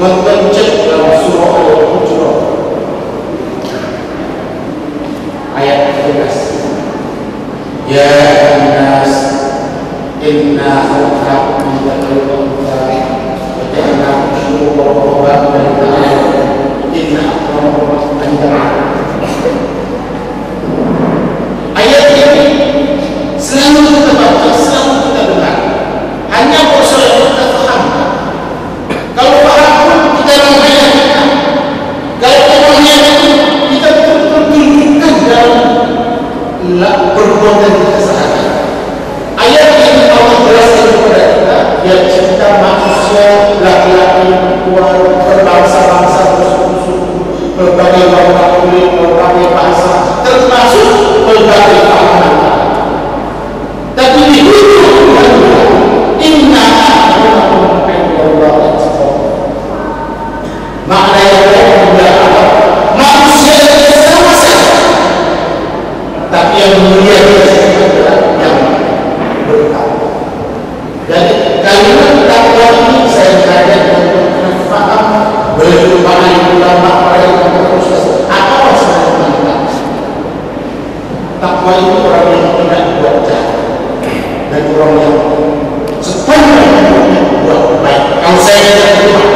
Tuan-tuan cek dalam surah Al-Hujurat ayat 13. Ya nas inna khalaqnakum min dhakarin wa untha wa ja'alnakum syu'uban wa qaba'ila lita'arafu inna akramakum 'indallahi. Ayat ini selalu kita baca, selalu kita dengar. Hanya persoalan kita faham. Kalau faham pun kita menghayatkan. Kalau kita menghayatkan, kita betul-betul tunjukkan dalam perbuatan kita sehari-hari. Ayat ini Allah jelaskan kepada kita, dia cipta manusia laki-laki, perempuan, berbangsa-bangsa, bersuku-suku, berbagai warna kulit, berbagai bahasa, termasuk berbagai kalangan. Tapi di hujung inna akramakum 'indallahi atqakum. Makna yang adalah manusia yang sama saja, tapi yang mulia adalah yang bertakwa. Jadi kalimat takwa ini saya kaitkan dengan faham berjumpai ulama para proses apa sebenarnya takwa itu. Orang yang tidak buat jahat dan orang yang sebenarnya buat baik. Kalau saya katakan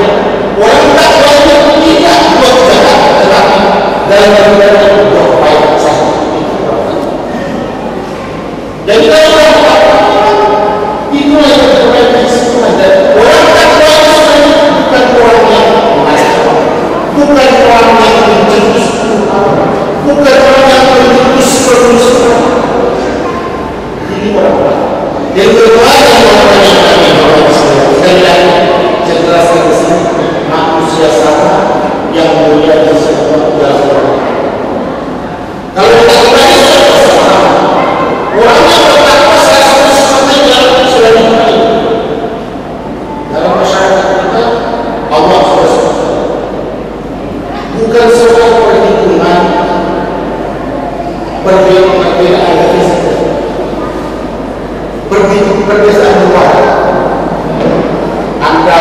orang takwa itu tidak buat jahat, tetapi dalam perbuatan buat baik saja. Jadi kalau orang takwa itulah yang terbaik semua. Dan orang takwa itu sebenarnya bukan orang yang mengacau, bukan orang yang menjurus, bukan orang yang menjurus permusuhan. Ini orang-orang yang berbuat orang yang kami sekali lagi jelaskan di sini, manusia sama yang mulia di sebuah jalan. Kalau kita kembali sama orang yang bertakwa seperti jalan sudah dimulai dalam masyarakat kita. Allah sudah sebutkan bukan soal perhitungan perbedaan fisik, perbedaan luar. Anda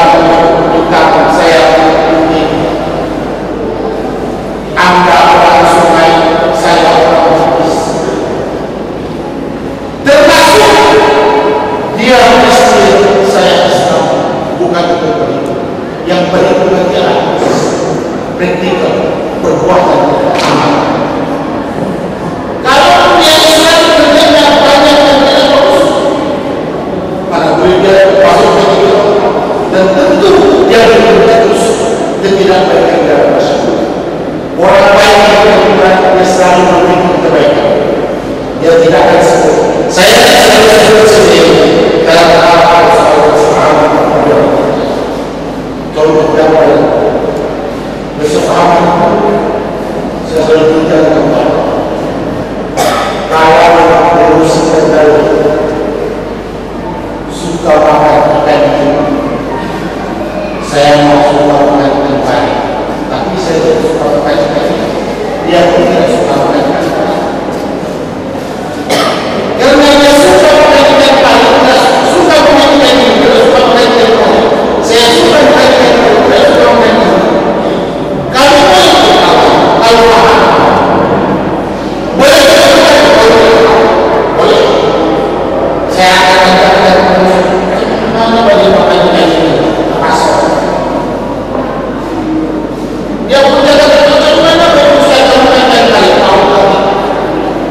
hitam, saya putih. Anda orang sungai, saya orang bugis. Termasuk dia Muslim, saya Islam. Bukan itu. Yang berhitungan adalah praktikal, perbuatan, amal. Kalau dia Islam berbeda banyak dan tidak bagus, pada berbeda masuk ke itu, dan tentu dia berbeda terus dan tidak baik dalam masyarakat. Orang baik yang beriman dia selalu memberikan kebaikan. Dia tidak akan sebut. Saya selalu sebut sendiri dalam hal soal contoh yang baik. Besok saya selalu bicara kembali. Kalau berusaha dari suka makan ikan itu, saya mau suka makan ikan pari, tapi saya tidak suka makan ikan itu. Dia pun tidak suka makan ikan pari. Karena dia suka makan ikan pari, tidak suka makan ikan itu, tidak suka makan ikan pari. Saya suka makan ikan pari, tidak suka makan ikan pari. Kalau paham, boleh. Saya akan katakan mana bagi makan ikan ini termasuk. Dia punya kata-kata mana bagi saya makan ikan kali tahu tadi.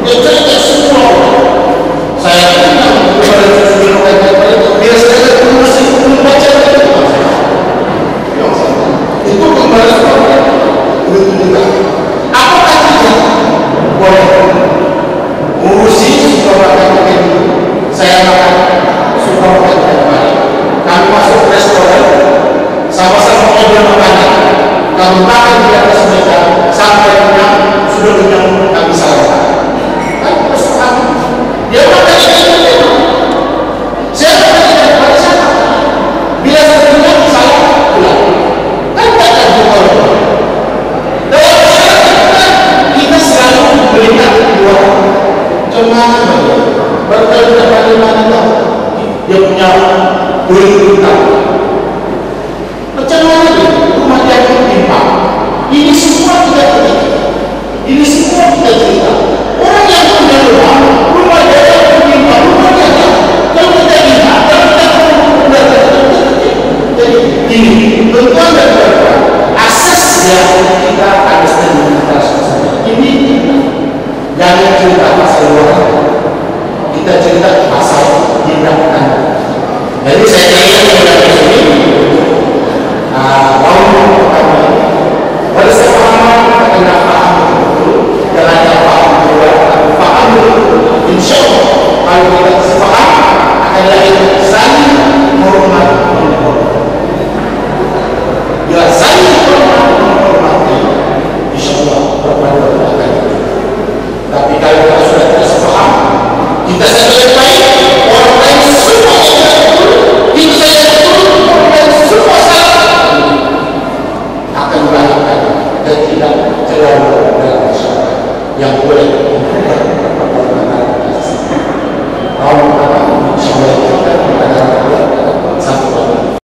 Dia cerita semua. Saya kenal kepada sesuatu ikan kali itu. Dia sedang masih membaca itu. Itu kembali seperti itu juga. Apakah tidak boleh ngurusi suka makan ikan itu? Saya makan suka makan ikan pari. Kami masuk ke restoran, sama-sama ngobrol makanan. Kami makan di atas meja sampai kenyang, sudah kenyang kami sarapan. Kan restoran dia makan ikan itu. Saya makan ikan pari sama. Bila saya kenyang, saya pulang. Kan tak ada jumlah. Dalam masyarakat kita selalu melihat dua cuman berkali-kali bagaimana tahu dia punya kulit hitam. Macam mana dia? Tuan dan tuan, asas yang kita harus terima ini jangan cerita pasal luar, kita cerita pasal di belakang. Jadi saya ingin kita di sini tahun pertama ini bersama kita kena paham betul, jalannya paham betul, paham betul. Insya Allah kalau kita sepaham akan lahir saling menghormati. Ya saling menghormati, insya Allah berbuat baik. Tapi kalau kita sudah tidak sepaham, kita saja baik, orang lain semua tidak betul, kita saja betul, orang lain semua salah, akan melahirkan dan tidak terlalu dalam masyarakat yang boleh